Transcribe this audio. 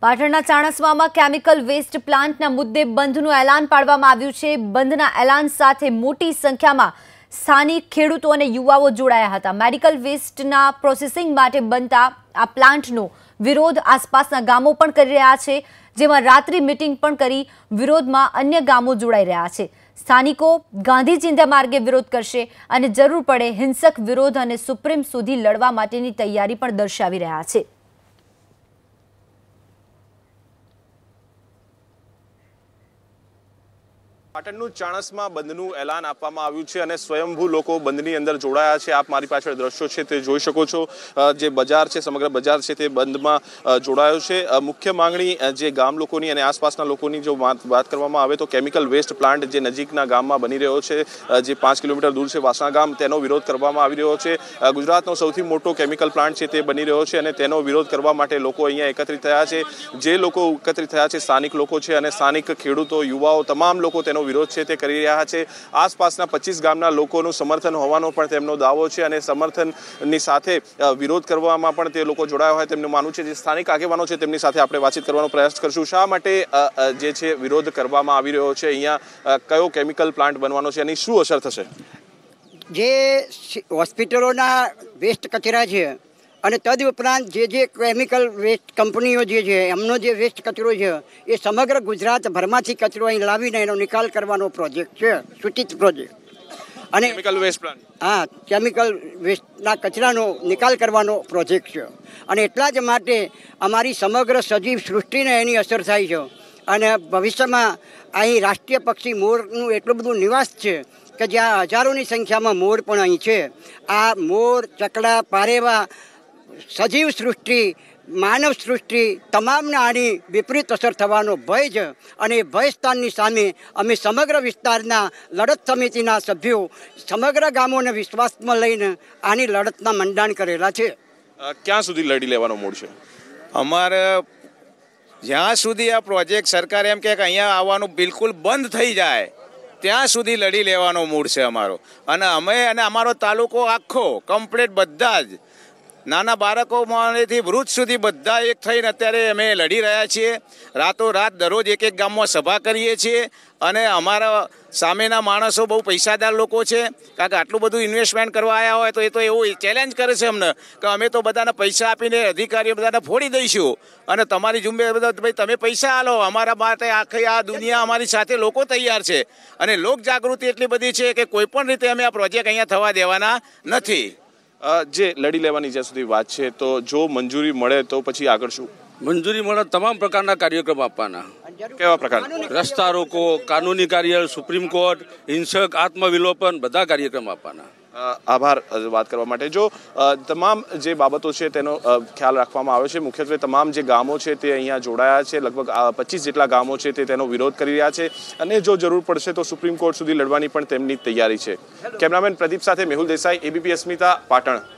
પાટણના ચાણસ્મામાં chemical waste પ્લાન્ટના મુદ્દે બંધનું એલાન પાડવામાં આવ્યું છે। બંધના એલાન સાથે મોટી સંખ્યામાં સ્થાનિક ખેડૂતો અને યુવાઓ જોડાયા હતા। મેડિકલ વેસ્ટના પ્રોસેસિંગ માટે બનતા આ પ્લાન્ટનો વિરોધ આસપાસના ગામો પણ કરી રહ્યા છે, જેમાં રાત્રિ મીટિંગ પણ કરી વિરોધમાં અન્ય ગામો જોડાઈ રહ્યા છે। સ્થાનિકો ગાંધી ચિંધ્યા માર્ગે વિરોધ કરશે અને જરૂર પડે હિંસક વિરોધ અને સુપ્રીમ સુધી લડવા માટેની તૈયારી પણ દર્શાવી રહ્યા છે। પાટણનું ચાણસ્મા બંધનું એલાન આપવામાં આવ્યું છે અને સ્વયંભૂ લોકો બંધની અંદર જોડાયા છે। આપ મારી પાછળ દ્રશ્યો છે તે જોઈ શકો છો। જે બજાર છે, સમગ્ર બજાર છે તે બંધમાં જોડાયો છે। મુખ્ય માંગણી જે ગામ લોકોની અને આસપાસના લોકોની જો વાત કરવામાં આવે તો કેમિકલ વેસ્ટ પ્લાન્ટ જે નજીકના ગામમાં બની રહ્યો છે, જે 5 કિલોમીટર દૂર છે વાસણા ગામ, તેનો વિરોધ કરવામાં આવી રહ્યો છે। ગુજરાતનો સૌથી મોટો કેમિકલ પ્લાન્ટ છે તે બની રહ્યો છે અને તેનો વિરોધ કરવા માટે લોકો અહીંયા એકત્રિત થયા છે। જે લોકો એકત્રિત થયા છે સ્થાનિક લોકો છે અને સ્થાનિક ખેડૂતો, યુવાઓ, તમામ લોકો તેનો વિરોધ છે તે કરી રહ્યા છે। આસપાસના 25 ગામના લોકોનું સમર્થન હોવાનો પણ તેમનો દાવો છે અને સમર્થનની સાથે વિરોધ કરવામાં પણ તે લોકો જોડાયા હોય તેમનું માનવું છે। જે સ્થાનિક આગેવાનો છે તેમની સાથે આપણે વાતચીત કરવાનો પ્રયાસ કરશું। શા માટે જે છે વિરોધ કરવામાં આવી રહ્યો છે, અહીંયા કયો કેમિકલ પ્લાન્ટ બનવાનો છે, એની શું અસર થશે? જે હોસ્પિટલોના વેસ્ટ કચરા છે અને તદ ઉપરાંત જે કેમિકલ વેસ્ટ કંપનીઓ જે છે એમનો જે વેસ્ટ કચરો છે એ સમગ્ર ગુજરાતભરમાંથી કચરો અહીં લાવીને એનો નિકાલ કરવાનો પ્રોજેક્ટ છે, સૂચિત પ્રોજેક્ટ। અને કેમિકલ વેસ્ટ પ્લાન્ટ, હા, કેમિકલ વેસ્ટના કચરાનો નિકાલ કરવાનો પ્રોજેક્ટ છે અને એટલા જ માટે અમારી સમગ્ર સજીવ સૃષ્ટિને એની અસર થાય છે અને ભવિષ્યમાં અહીં રાષ્ટ્રીય પક્ષી મોરનું એટલું બધું નિવાસ છે કે જ્યાં હજારોની સંખ્યામાં મોર પણ અહીં છે। આ મોર, ચકલા, પારેવા, સજીવ સૃષ્ટિ, માનવ સૃષ્ટિ તમામને આની વિપરીત અસર થવાનો ભય છે અને એ ભયસ્થાનની સામે અમે સમગ્ર વિસ્તારના લડત સમિતિના સભ્યો સમગ્ર ગામોને વિશ્વાસમાં લઈને આની લડતના મંડાણ કરેલા છે। ક્યાં સુધી લડી લેવાનો મૂડ છે? અમારે જ્યાં સુધી આ પ્રોજેક્ટ સરકાર એમ કે અહીંયા આવવાનું બિલકુલ બંધ થઈ જાય ત્યાં સુધી લડી લેવાનો મૂડ છે અમારો। અને અમે અને અમારો તાલુકો આખો કમ્પ્લીટ બધા જ નાના બાળકોમાંથી વૃદ્ધ સુધી બધા એક થઈને અત્યારે અમે લડી રહ્યા છીએ। રાતોરાત દરરોજ એક ગામમાં સભા કરીએ છીએ અને અમારા સામેના માણસો બહુ પૈસાદાર લોકો છે, કારણ કે આટલું બધું ઇન્વેસ્ટમેન્ટ કરવા આવ્યા હોય તો એ તો એવું ચેલેન્જ કરે છે અમને કે અમે તો બધાને પૈસા આપીને અધિકારીઓ બધાને ફોડી દઈશું અને તમારી જુમ્મેદારી ભાઈ તમે પૈસા આલો, અમારા માટે આખી આ દુનિયા અમારી સાથે લોકો તૈયાર છે અને લોક જાગૃતિ એટલી બધી છે કે કોઈ પણ રીતે અમે આ પ્રોજેક્ટ અહીંયા થવા દેવાના નથી। જે લડી લેવાની જ્યાં સુધી વાત છે તો જો મંજૂરી મળે તો પછી આગળ શું? મંજૂરી મળે તમામ પ્રકારના કાર્યક્રમ આપવાના। કેવા પ્રકાર? રસ્તા રોકો, કાનૂની કાર્ય, સુપ્રીમ કોર્ટ, હિંસક આત્મવિલોપન, બધા કાર્યક્રમ આપવાના। આભાર વાત કરવા માટે। જો તમામ જે બાબતો છે તેનો ખ્યાલ રાખવામાં આવે છે। મુખ્યત્વે તમામ જે ગામો છે તે અહીંયા જોડાયા છે, લગભગ 25 જેટલા ગામો છે તે તેનો વિરોધ કરી રહ્યા છે અને જો જરૂર પડશે તો સુપ્રીમ કોર્ટ સુધી લડવાની પણ તેમની તૈયારી છે। કેમેરામેન પ્રદીપ સાથે મેહુલ દેસાઈ, ABP અસ્મિતા, પાટણ।